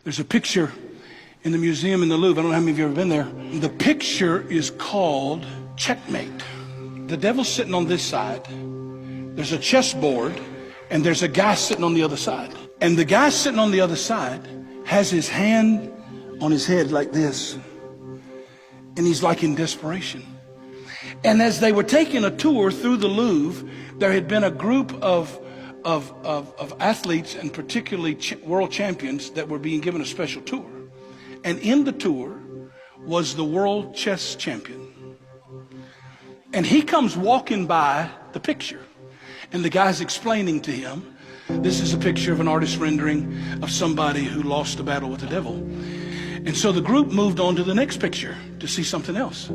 There's a picture in the museum in the Louvre. I don't know how many of you have ever been there. The picture is called Checkmate. The devil's sitting on this side. There's a chessboard, and there's a guy sitting on the other side. And the guy sitting on the other side has his hand on his head like this. And he's like in desperation. And as they were taking a tour through the Louvre, there had been a group of athletes, and particularly world champions, that were being given a special tour. And in the tour was the world chess champion. And he comes walking by the picture. And the guy's explaining to him, this is a picture of an artist rendering of somebody who lost the battle with the devil. And so the group moved on to the next picture to see something else.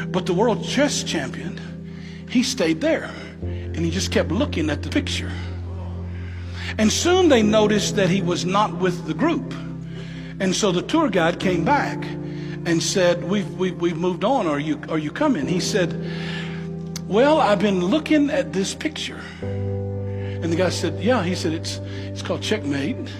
But the world chess champion, he stayed there. And he just kept looking at the picture. And soon they noticed that he was not with the group. And so the tour guide came back and said, we've moved on. Are you coming? He said, well, I've been looking at this picture. And the guy said, yeah. He said, it's called Checkmate.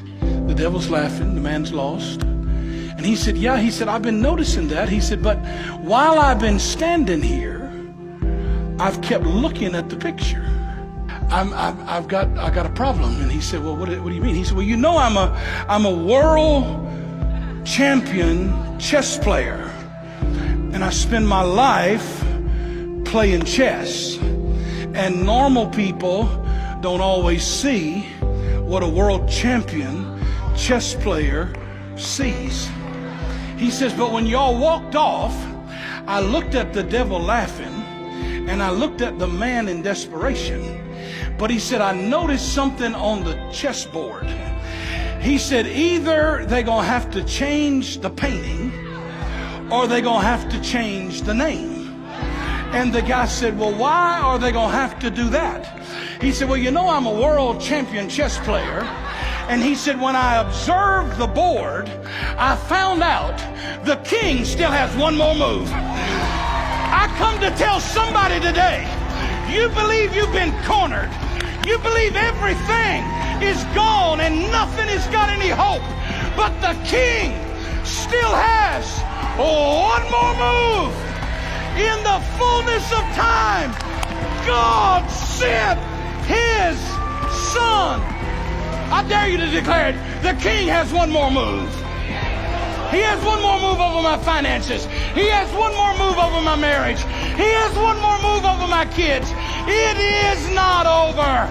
The devil's laughing, the man's lost. And he said, yeah. He said, I've been noticing that. He said, but while I've been standing here, I've kept looking at the picture. I got a problem. And he said, well, what do you mean? He said, well, you know, I'm a world champion chess player, and I spend my life playing chess. And normal people don't always see what a world champion chess player sees. He says, but when y'all walked off, I looked at the devil laughing, and I looked at the man in desperation. But he said, I noticed something on the chessboard. He said, either they're going to have to change the painting, or they're going to have to change the name. And the guy said, well, why are they going to have to do that? He said, well, you know, I'm a world champion chess player. And he said, when I observed the board, I found out the king still has one more move. I come to tell somebody today, you believe you've been cornered. You believe everything is gone and nothing has got any hope. But the king still has one more move. In the fullness of time, God sent his son. I dare you to declare it. The king has one more move. He has one more move over my finances. He has one more move over my marriage. He has one more move over my kids. It is not over.